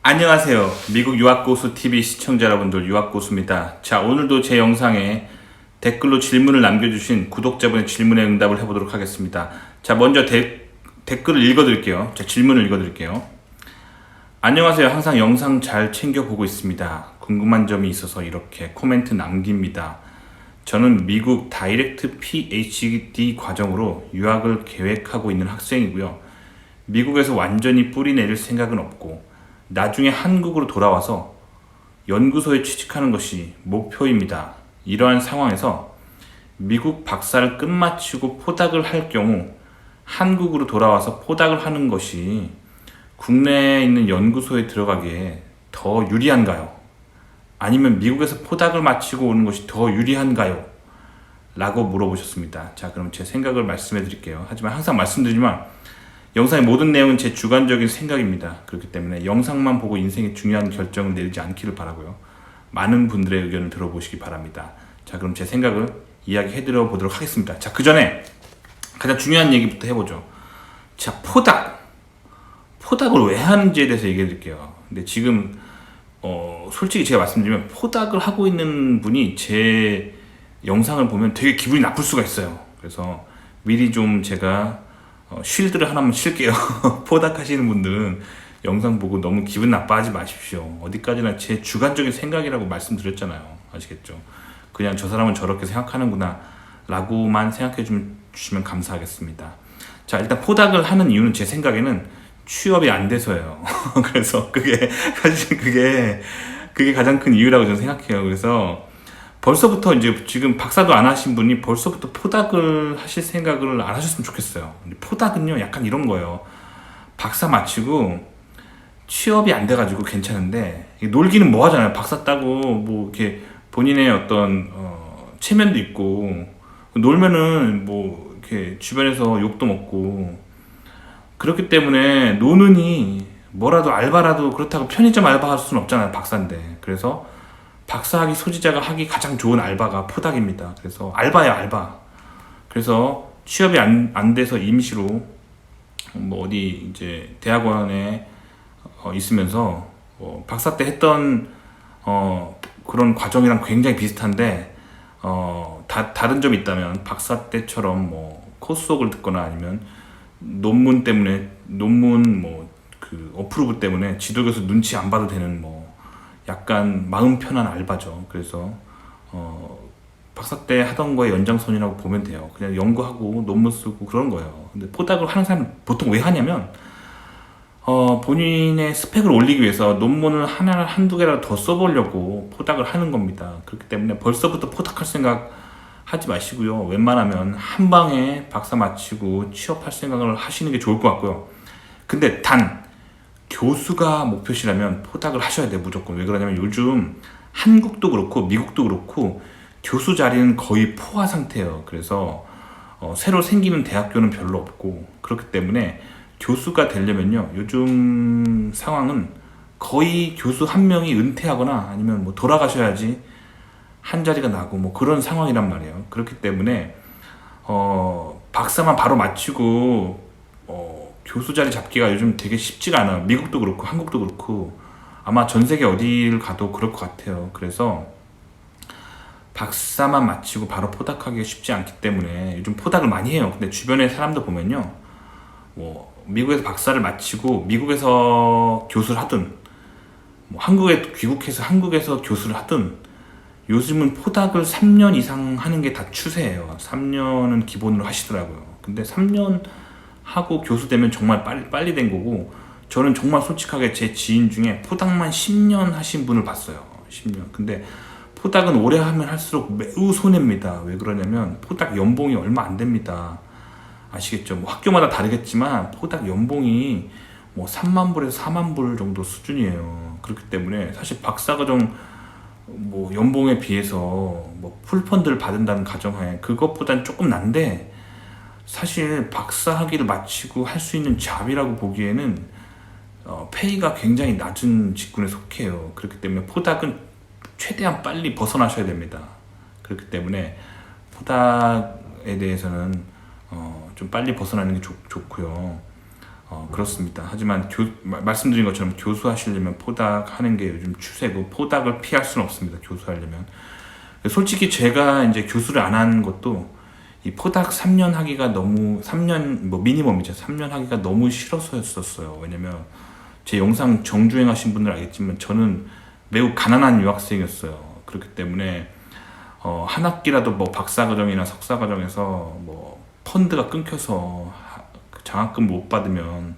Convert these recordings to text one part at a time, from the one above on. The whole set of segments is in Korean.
안녕하세요. 미국 유학고수 TV 시청자 여러분들, 유학고수입니다. 자, 오늘도 제 영상에 댓글로 질문을 남겨주신 구독자분의 질문에 응답을 해보도록 하겠습니다. 자, 먼저 댓글을 읽어드릴게요. 자, 질문을 읽어드릴게요. 안녕하세요. 항상 영상 잘 챙겨보고 있습니다. 궁금한 점이 있어서 이렇게 코멘트 남깁니다. 저는 미국 다이렉트 PhD 과정으로 유학을 계획하고 있는 학생이고요. 미국에서 완전히 뿌리 내릴 생각은 없고 나중에 한국으로 돌아와서 연구소에 취직하는 것이 목표입니다. 이러한 상황에서 미국 박사를 끝마치고 포닥을 할 경우 한국으로 돌아와서 포닥을 하는 것이 국내에 있는 연구소에 들어가기에 더 유리한가요? 아니면 미국에서 포닥을 마치고 오는 것이 더 유리한가요? 라고 물어보셨습니다. 자, 그럼 제 생각을 말씀해 드릴게요. 하지만 항상 말씀드리지만 영상의 모든 내용은 제 주관적인 생각입니다. 그렇기 때문에 영상만 보고 인생의 중요한 결정을 내리지 않기를 바라고요. 많은 분들의 의견을 들어보시기 바랍니다. 자, 그럼 제 생각을 이야기해 드려 보도록 하겠습니다. 자, 그 전에 가장 중요한 얘기부터 해보죠. 자, 포닥을 왜 하는지에 대해서 얘기해 드릴게요. 근데 지금 솔직히 제가 말씀드리면 포닥을 하고 있는 분이 제 영상을 보면 되게 기분이 나쁠 수가 있어요. 그래서 미리 좀 제가 쉴드를 하나만 칠게요. 포닥하시는 분들은 영상 보고 너무 기분 나빠하지 마십시오. 어디까지나 제 주관적인 생각이라고 말씀드렸잖아요. 아시겠죠? 그냥 저 사람은 저렇게 생각하는구나 라고만 생각해 주시면 감사하겠습니다. 자, 일단 포닥을 하는 이유는 제 생각에는 취업이 안 돼서예요. 그래서 사실 그게 가장 큰 이유라고 저는 생각해요. 그래서 벌써부터 이제 지금 박사도 안 하신 분이 벌써부터 포닥을 하실 생각을 안 하셨으면 좋겠어요. 근데 포닥은요, 약간 이런 거예요. 박사 마치고 취업이 안 돼가지고 괜찮은데 놀기는 뭐 하잖아요. 박사 따고 뭐 이렇게 본인의 어떤 체면도 있고 놀면은 뭐 이렇게 주변에서 욕도 먹고 그렇기 때문에 노는이 뭐라도 알바라도 그렇다고 편의점 알바할 수는 없잖아요. 박사인데. 그래서 박사학위 소지자가 하기 가장 좋은 알바가 포닥입니다. 그래서 알바야, 알바. 그래서 취업이 안 돼서 임시로 뭐 어디 이제 대학원에 있으면서 박사 때 했던 그런 과정이랑 굉장히 비슷한데 다른 점이 있다면 박사 때처럼 뭐 코수업을 듣거나 아니면 논문 뭐 그 어프로브 때문에 지도교수 눈치 안 봐도 되는 뭐 약간 마음 편한 알바죠. 그래서 박사 때 하던 거의 연장선이라고 보면 돼요. 그냥 연구하고 논문 쓰고 그런 거예요. 근데 포닥을 하는 사람 보통 왜 하냐면 본인의 스펙을 올리기 위해서 논문을 한두 개라도 더 써보려고 포닥을 하는 겁니다. 그렇기 때문에 벌써부터 포닥할 생각 하지 마시고요. 웬만하면 한 방에 박사 마치고 취업할 생각을 하시는 게 좋을 것 같고요. 근데 단 교수가 목표시라면 포닥을 하셔야 돼요. 무조건. 왜 그러냐면 요즘 한국도 그렇고 미국도 그렇고 교수 자리는 거의 포화 상태예요. 그래서 새로 생기는 대학교는 별로 없고 그렇기 때문에 교수가 되려면요, 요즘 상황은 거의 교수 한 명이 은퇴하거나 아니면 뭐 돌아가셔야지 한 자리가 나고 뭐 그런 상황이란 말이에요. 그렇기 때문에 박사만 바로 마치고 교수 자리 잡기가 요즘 되게 쉽지가 않아요. 미국도 그렇고 한국도 그렇고 아마 전 세계 어디를 가도 그럴 것 같아요. 그래서 박사만 마치고 바로 포닥하기가 쉽지 않기 때문에 요즘 포닥을 많이 해요. 근데 주변에 사람들 보면요, 뭐 미국에서 박사를 마치고 미국에서 교수를 하든 뭐 한국에 귀국해서 한국에서 교수를 하든 요즘은 포닥을 3년 이상 하는 게 다 추세예요. 3년은 기본으로 하시더라고요. 근데 3년 하고 교수 되면 정말 빨리 된 거고, 저는 정말 솔직하게 제 지인 중에 포닥만 10년 하신 분을 봤어요. 10년. 근데 포닥은 오래 하면 할수록 매우 손해입니다. 왜 그러냐면 포닥 연봉이 얼마 안 됩니다. 아시겠죠? 뭐 학교마다 다르겠지만 포닥 연봉이 뭐 3만 불에서 4만 불 정도 수준이에요. 그렇기 때문에 사실 박사과정 뭐 연봉에 비해서 뭐 풀펀드를 받는다는 가정하에 그것보단 조금 난데, 사실 박사 학위를 마치고 할 수 있는 잡이라고 보기에는 페이가 굉장히 낮은 직군에 속해요. 그렇기 때문에 포닥은 최대한 빨리 벗어나셔야 됩니다. 그렇기 때문에 포닥에 대해서는 좀 빨리 벗어나는 게 좋고요. 그렇습니다. 하지만 말씀드린 것처럼 교수하시려면 포닥하는 게 요즘 추세고 포닥을 피할 수는 없습니다. 교수하려면. 솔직히 제가 이제 교수를 안 한 것도 이 포닥 3년 하기가 너무 3년 뭐 미니멈이죠. 3년 하기가 너무 싫어서였었어요. 왜냐면 제 영상 정주행하신 분들 알겠지만 저는 매우 가난한 유학생이었어요. 그렇기 때문에 한 학기라도 뭐 박사과정이나 석사과정에서 뭐 펀드가 끊겨서 장학금 못 받으면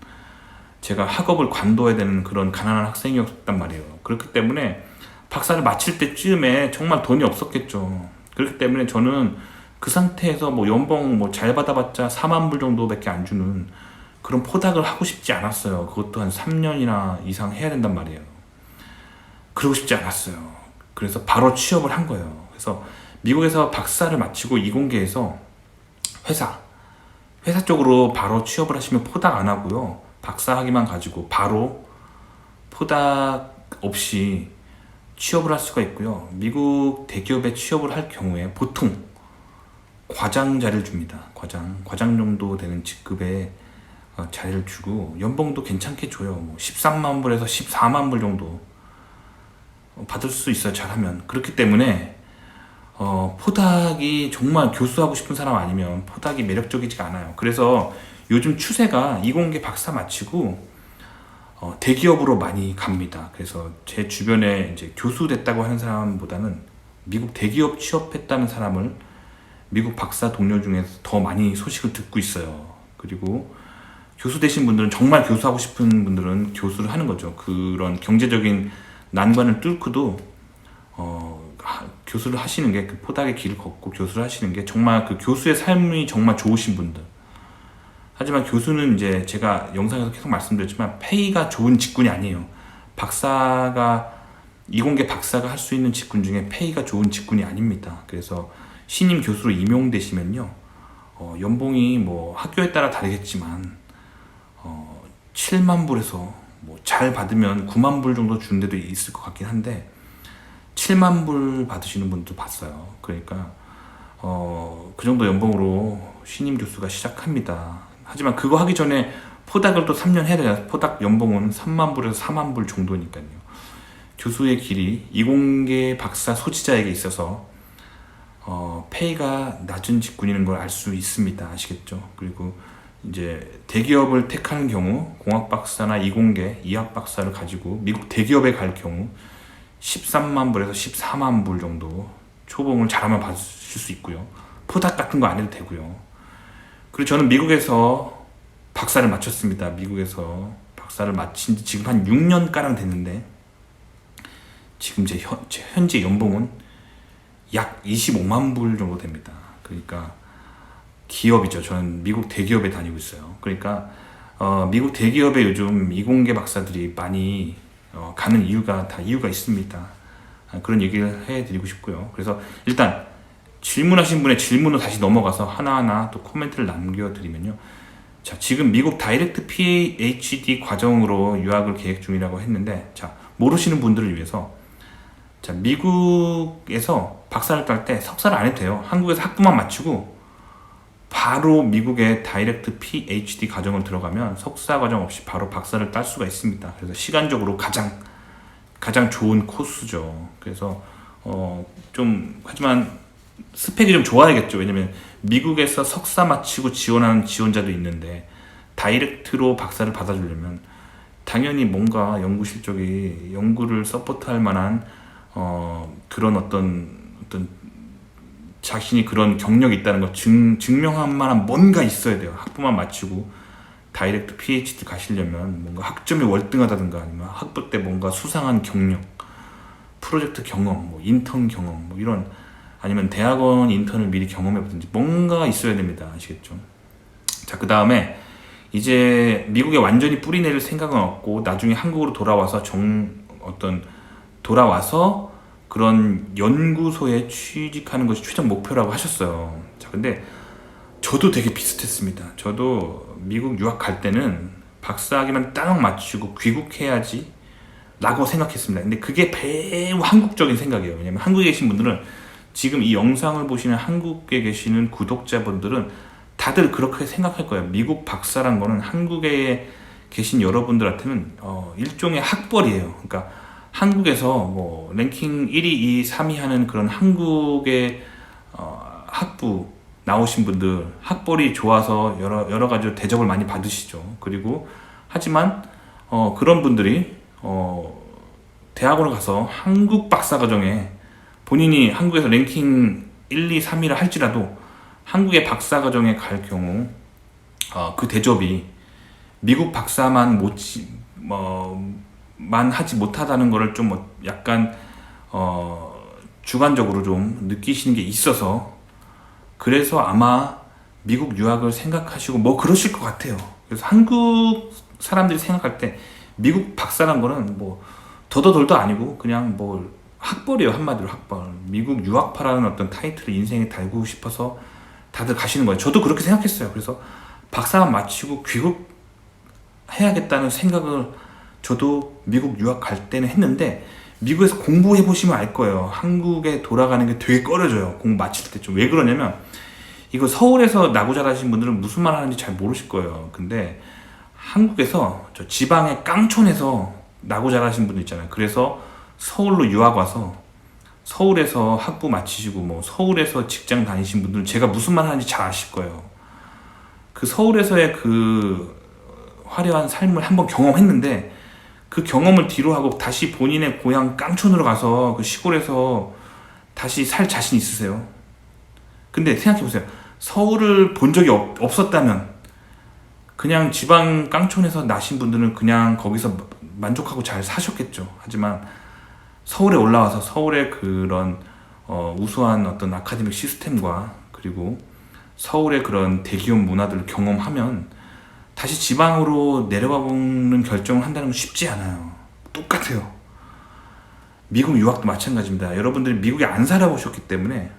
제가 학업을 관둬야 되는 그런 가난한 학생이었단 말이에요. 그렇기 때문에 박사를 마칠 때쯤에 정말 돈이 없었겠죠. 그렇기 때문에 저는 그 상태에서 뭐 연봉 뭐 잘 받아봤자 4만 불 정도밖에 안 주는 그런 포닥을 하고 싶지 않았어요. 그것도 한 3년이나 이상 해야 된단 말이에요. 그러고 싶지 않았어요. 그래서 바로 취업을 한 거예요. 그래서 미국에서 박사를 마치고 이공계에서 회사 쪽으로 바로 취업을 하시면 포닥 안 하고요. 박사 학위만 가지고 바로 포닥 없이 취업을 할 수가 있고요. 미국 대기업에 취업을 할 경우에 보통 과장 자리를 줍니다. 과장 정도 되는 직급의 자리를 주고 연봉도 괜찮게 줘요. 뭐 13만 불에서 14만 불 정도 받을 수 있어요. 잘하면. 그렇기 때문에 포닥이 정말 교수하고 싶은 사람 아니면 포닥이 매력적이지가 않아요. 그래서 요즘 추세가 이공계 박사 마치고 대기업으로 많이 갑니다. 그래서 제 주변에 이제 교수 됐다고 하는 사람보다는 미국 대기업 취업했다는 사람을 미국 박사 동료 중에서 더 많이 소식을 듣고 있어요. 그리고 교수 되신 분들은 정말 교수하고 싶은 분들은 교수를 하는 거죠. 그런 경제적인 난관을 뚫고도 교수를 하시는 게 그 포닥의 길을 걷고 교수를 하시는 게 정말 그 교수의 삶이 정말 좋으신 분들. 하지만 교수는 이제 제가 영상에서 계속 말씀드렸지만 페이가 좋은 직군이 아니에요. 이공계 박사가 할 수 있는 직군 중에 페이가 좋은 직군이 아닙니다. 그래서 신임 교수로 임용되시면요, 연봉이 뭐 학교에 따라 다르겠지만 7만 불에서 뭐 잘 받으면 9만 불 정도 주는 데도 있을 것 같긴 한데 7만 불 받으시는 분도 봤어요. 그러니까 그 정도 연봉으로 신임 교수가 시작합니다. 하지만 그거 하기 전에 포닥을 또 3년 해야 되잖아요. 포닥 연봉은 3만 불에서 4만 불 정도니까요. 교수의 길이 이공계 박사 소지자에게 있어서 페이가 낮은 직군인 걸 알 수 있습니다. 아시겠죠? 그리고 이제 대기업을 택하는 경우 공학 박사나 이공계 이학 박사를 가지고 미국 대기업에 갈 경우 13만 불에서 14만 불 정도 초봉을 잘하면 받으실 수 있고요. 포닥 같은 거 안 해도 되고요. 그리고 저는 미국에서 박사를 마쳤습니다. 미국에서 박사를 마친 지 지금 한 6년가량 됐는데 지금 제 현재 연봉은 약 25만 불 정도 됩니다. 그러니까 기업이죠. 저는 미국 대기업에 다니고 있어요. 그러니까 미국 대기업에 요즘 이공계 박사들이 많이 가는 이유가 있습니다. 그런 얘기를 해드리고 싶고요. 그래서 일단 질문하신 분의 질문으로 다시 넘어가서 하나하나 또 코멘트를 남겨드리면요. 자, 지금 미국 다이렉트 PhD 과정으로 유학을 계획 중이라고 했는데, 자, 모르시는 분들을 위해서, 자, 미국에서 박사를 딸 때 석사를 안 해도 돼요. 한국에서 학부만 마치고 바로 미국의 다이렉트 PhD 과정을 들어가면 석사 과정 없이 바로 박사를 딸 수가 있습니다. 그래서 시간적으로 가장 좋은 코스죠. 그래서 좀 하지만 스펙이 좀 좋아야겠죠. 왜냐면 미국에서 석사 마치고 지원하는 지원자도 있는데 다이렉트로 박사를 받아주려면 당연히 뭔가 연구 실적이 연구를 서포트할 만한 그런 어떤 자신이 그런 경력이 있다는 걸 증명할 만한 뭔가 있어야 돼요. 학부만 마치고 다이렉트 PhD 가시려면 뭔가 학점이 월등하다든가 아니면 학부 때 뭔가 수상한 경력, 프로젝트 경험, 뭐 인턴 경험, 뭐 이런, 아니면 대학원 인턴을 미리 경험해보든지 뭔가 있어야 됩니다. 아시겠죠? 자, 그 다음에 이제 미국에 완전히 뿌리 내릴 생각은 없고 나중에 한국으로 돌아와서 돌아와서 그런 연구소에 취직하는 것이 최종 목표라고 하셨어요. 자, 근데 저도 되게 비슷했습니다. 저도 미국 유학 갈 때는 박사학위만 딱 마치고 귀국해야지 라고 생각했습니다. 근데 그게 매우 한국적인 생각이에요. 왜냐면 한국에 계신 분들은, 지금 이 영상을 보시는 한국에 계시는 구독자분들은 다들 그렇게 생각할 거예요. 미국 박사란 거는 한국에 계신 여러분들한테는 일종의 학벌이에요. 그러니까 한국에서 뭐 랭킹 1위, 2위, 3위 하는 그런 한국의 학부 나오신 분들, 학벌이 좋아서 여러 가지로 대접을 많이 받으시죠. 그리고 하지만 그런 분들이 대학원을 가서 한국 박사과정에 본인이 한국에서 랭킹 1, 2, 3위를 할지라도 한국의 박사과정에 갈 경우 그 대접이 미국 박사만 만 하지 못하다는 거를 좀 약간 주관적으로 좀 느끼시는 게 있어서, 그래서 아마 미국 유학을 생각하시고 뭐 그러실 것 같아요. 그래서 한국 사람들이 생각할 때 미국 박사란 거는 뭐 더더덜도 아니고 그냥 뭐 학벌이에요. 한마디로 학벌. 미국 유학파라는 어떤 타이틀을 인생에 달고 싶어서 다들 가시는 거예요. 저도 그렇게 생각했어요. 그래서 박사만 마치고 귀국해야겠다는 생각을 저도 미국 유학 갈 때는 했는데, 미국에서 공부해 보시면 알 거예요. 한국에 돌아가는 게 되게 꺼려져요. 공부 마칠 때 좀. 왜 그러냐면, 이거 서울에서 나고 자라신 분들은 무슨 말 하는지 잘 모르실 거예요. 근데 한국에서 저 지방의 깡촌에서 나고 자라신 분들 있잖아요. 그래서 서울로 유학 와서 서울에서 학부 마치시고 뭐 서울에서 직장 다니신 분들은 제가 무슨 말 하는지 잘 아실 거예요. 그 서울에서의 그 화려한 삶을 한번 경험했는데, 그 경험을 뒤로 하고 다시 본인의 고향 깡촌으로 가서 그 시골에서 다시 살 자신 있으세요? 근데 생각해보세요. 서울을 본 적이 없었다면 그냥 지방 깡촌에서 나신 분들은 그냥 거기서 만족하고 잘 사셨겠죠. 하지만 서울에 올라와서 서울의 그런 우수한 어떤 아카데믹 시스템과 그리고 서울의 그런 대기업 문화들을 경험하면 다시 지방으로 내려가 보는 결정을 한다는 건 쉽지 않아요. 똑같아요. 미국 유학도 마찬가지입니다. 여러분들이 미국에 안 살아보셨기 때문에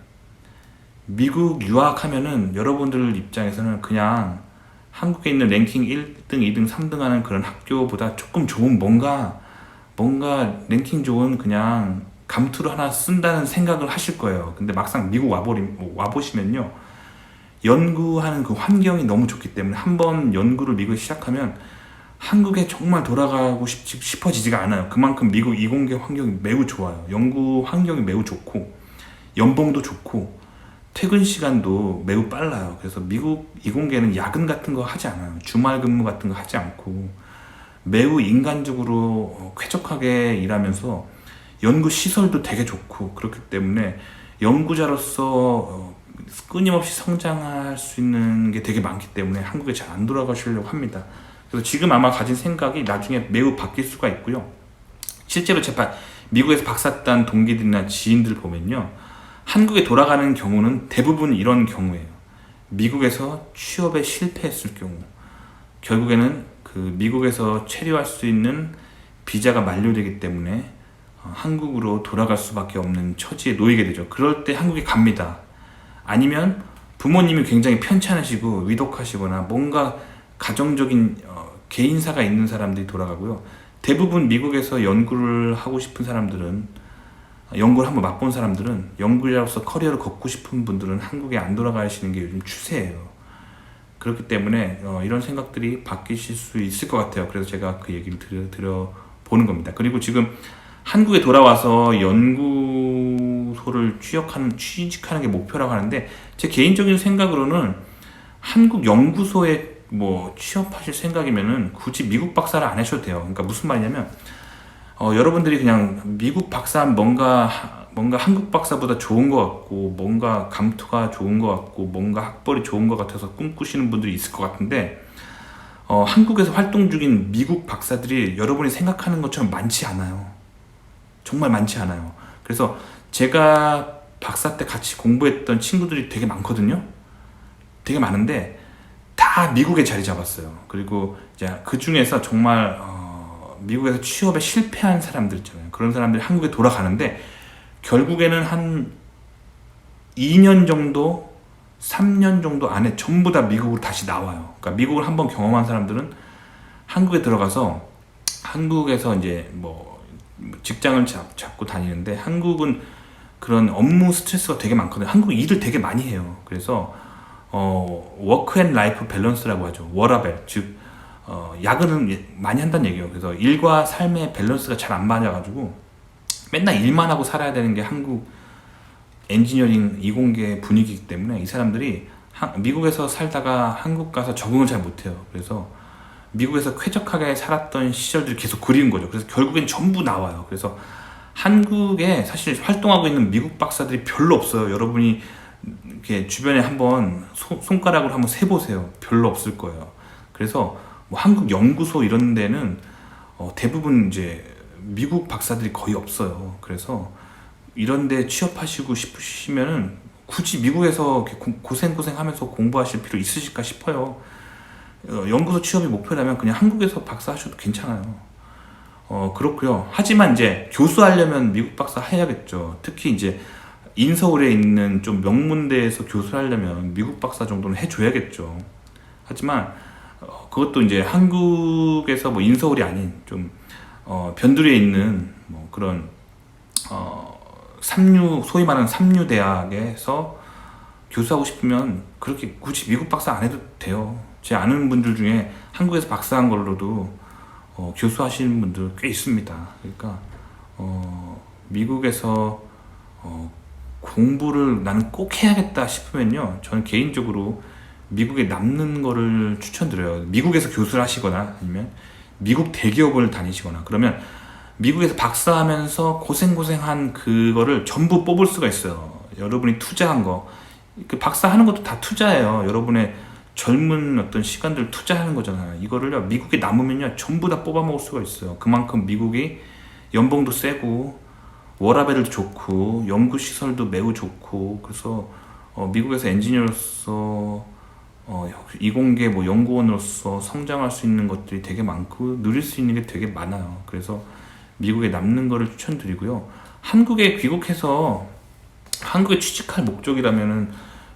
미국 유학하면은 여러분들 입장에서는 그냥 한국에 있는 랭킹 1등, 2등, 3등 하는 그런 학교보다 조금 좋은 뭔가 랭킹 좋은 그냥 감투를 하나 쓴다는 생각을 하실 거예요. 근데 막상 미국 와보시면요, 연구하는 그 환경이 너무 좋기 때문에 한번 연구를 미국에 시작하면 한국에 정말 돌아가고 싶어지지가 않아요. 그만큼 미국 이공계 환경이 매우 좋아요. 연구 환경이 매우 좋고 연봉도 좋고 퇴근 시간도 매우 빨라요. 그래서 미국 이공계는 야근 같은 거 하지 않아요. 주말 근무 같은 거 하지 않고 매우 인간적으로 쾌적하게 일하면서 연구 시설도 되게 좋고, 그렇기 때문에 연구자로서 끊임없이 성장할 수 있는 게 되게 많기 때문에 한국에 잘 안 돌아가시려고 합니다. 그래서 지금 아마 가진 생각이 나중에 매우 바뀔 수가 있고요. 실제로 제가 미국에서 박사 딴 동기들이나 지인들 보면요, 한국에 돌아가는 경우는 대부분 이런 경우예요. 미국에서 취업에 실패했을 경우, 결국에는 그 미국에서 체류할 수 있는 비자가 만료되기 때문에 한국으로 돌아갈 수밖에 없는 처지에 놓이게 되죠. 그럴 때 한국에 갑니다. 아니면 부모님이 굉장히 편찮으시고 위독하시거나 뭔가 가정적인 개인사가 있는 사람들이 돌아가고요. 대부분 미국에서 연구를 하고 싶은 사람들은, 연구를 한번 맛본 사람들은, 연구자로서 커리어를 걷고 싶은 분들은 한국에 안 돌아가시는 게 요즘 추세예요. 그렇기 때문에 이런 생각들이 바뀌실 수 있을 것 같아요. 그래서 제가 그 얘기를 드려보는 겁니다. 그리고 지금 한국에 돌아와서 연구소를 취직하는 게 목표라고 하는데, 제 개인적인 생각으로는 한국 연구소에 뭐 취업하실 생각이면은 굳이 미국 박사를 안 하셔도 돼요. 그러니까 무슨 말이냐면, 여러분들이 그냥 미국 박사 뭔가 한국 박사보다 좋은 것 같고, 뭔가 감투가 좋은 것 같고, 뭔가 학벌이 좋은 것 같아서 꿈꾸시는 분들이 있을 것 같은데, 한국에서 활동 중인 미국 박사들이 여러분이 생각하는 것처럼 많지 않아요. 정말 많지 않아요. 그래서 제가 박사 때 같이 공부했던 친구들이 되게 많거든요. 되게 많은데 다 미국에 자리 잡았어요. 그리고 이제 그 중에서 정말 미국에서 취업에 실패한 사람들 있잖아요. 그런 사람들이 한국에 돌아가는데 결국에는 한 2년 정도, 3년 정도 안에 전부 다 미국으로 다시 나와요. 그러니까 미국을 한번 경험한 사람들은 한국에 들어가서 한국에서 이제 뭐 직장을 잡고 다니는데, 한국은 그런 업무 스트레스가 되게 많거든요. 한국 일을 되게 많이 해요. 그래서 워크 앤 라이프 밸런스라고 하죠. 워라밸, 즉 야근을 많이 한다는 얘기예요. 그래서 일과 삶의 밸런스가 잘 안 맞아가지고 맨날 일만 하고 살아야 되는 게 한국 엔지니어링 이공계 분위기이기 때문에 이 사람들이 미국에서 살다가 한국 가서 적응을 잘 못해요. 그래서 미국에서 쾌적하게 살았던 시절들이 계속 그리운 거죠. 그래서 결국엔 전부 나와요. 그래서 한국에 사실 활동하고 있는 미국 박사들이 별로 없어요. 여러분이 이렇게 주변에 한번 손가락으로 한번 세보세요. 별로 없을 거예요. 그래서 뭐 한국 연구소 이런 데는 대부분 이제 미국 박사들이 거의 없어요. 그래서 이런 데 취업하시고 싶으시면은 굳이 미국에서 이렇게 고생하면서 공부하실 필요 있으실까 싶어요. 연구소 취업이 목표라면 그냥 한국에서 박사 하셔도 괜찮아요. 그렇고요. 하지만 이제 교수하려면 미국 박사 해야겠죠. 특히 이제 인서울에 있는 좀 명문대에서 교수하려면 미국 박사 정도는 해줘야겠죠. 하지만 그것도 이제 한국에서 뭐 인서울이 아닌 좀 변두리에 있는 뭐 그런 소위 말하는 삼류 대학에서 교수하고 싶으면 그렇게 굳이 미국 박사 안 해도 돼요. 제 아는 분들 중에 한국에서 박사한 걸로도 교수하시는 분들 꽤 있습니다. 그러니까 미국에서 공부를 나는 꼭 해야겠다 싶으면요, 저는 개인적으로 미국에 남는 거를 추천드려요. 미국에서 교수를 하시거나 아니면 미국 대기업을 다니시거나, 그러면 미국에서 박사하면서 고생한 그거를 전부 뽑을 수가 있어요. 여러분이 투자한 거, 그 박사하는 것도 다 투자예요. 여러분의 젊은 어떤 시간들 투자하는 거잖아요. 이거를요, 미국에 남으면요 전부 다 뽑아 먹을 수가 있어요. 그만큼 미국이 연봉도 세고 워라밸도 좋고 연구시설도 매우 좋고, 그래서 미국에서 엔지니어로서 이공계 뭐 연구원으로서 성장할 수 있는 것들이 되게 많고 누릴 수 있는 게 되게 많아요. 그래서 미국에 남는 거를 추천드리고요. 한국에 귀국해서 한국에 취직할 목적이라면은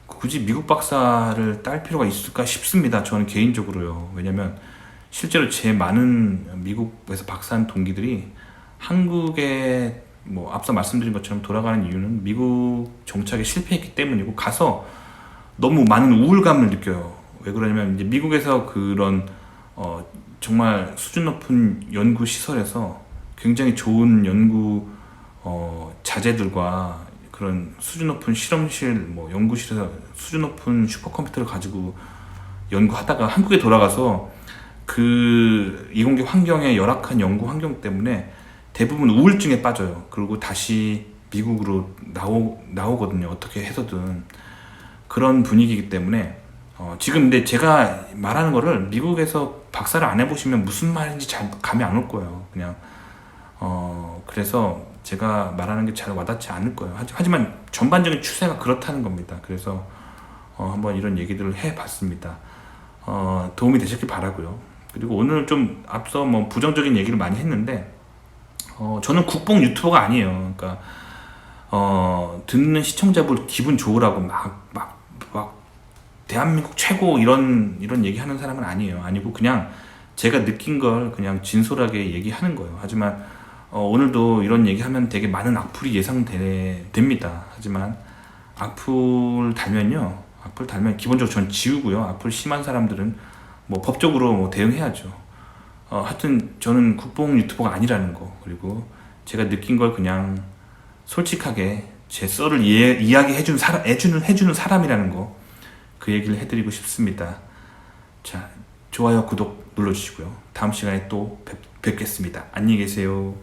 굳이 미국 박사를 딸 필요가 있을까 싶습니다. 저는 개인적으로요. 왜냐면 실제로 제 많은 미국에서 박사한 동기들이 한국에 뭐 앞서 말씀드린 것처럼 돌아가는 이유는 미국 정착에 실패했기 때문이고, 가서 너무 많은 우울감을 느껴요. 왜 그러냐면 이제 미국에서 그런 정말 수준 높은 연구 시설에서 굉장히 좋은 연구 자재들과 그런 수준 높은 실험실, 뭐 연구실에서 수준 높은 슈퍼컴퓨터를 가지고 연구하다가 한국에 돌아가서 그 이공계 환경의 열악한 연구 환경 때문에 대부분 우울증에 빠져요. 그리고 다시 미국으로 나오거든요. 어떻게 해서든. 그런 분위기이기 때문에 지금 근데 제가 말하는 거를 미국에서 박사를 안 해보시면 무슨 말인지 잘 감이 안 올 거예요. 그냥 그래서 제가 말하는 게 잘 와닿지 않을 거예요. 하지만 전반적인 추세가 그렇다는 겁니다. 그래서 한번 이런 얘기들을 해봤습니다. 도움이 되셨길 바라고요. 그리고 오늘 좀 앞서 뭐 부정적인 얘기를 많이 했는데 저는 국뽕 유튜버가 아니에요. 그러니까 듣는 시청자분 기분 좋으라고 막 대한민국 최고 이런 얘기하는 사람은 아니고 그냥 제가 느낀 걸 그냥 진솔하게 얘기하는 거예요. 하지만 오늘도 이런 얘기하면 되게 많은 악플이 예상됩니다. 하지만 악플 달면 기본적으로 전 지우고요. 악플 심한 사람들은 뭐 법적으로 뭐 대응해야죠. 하여튼 저는 국뽕 유튜버가 아니라는 거, 그리고 제가 느낀 걸 그냥 솔직하게 제 썰을 해주는 사람이라는 거, 그 얘기를 해드리고 싶습니다. 자, 좋아요, 구독 눌러주시고요. 다음 시간에 또 뵙겠습니다. 안녕히 계세요.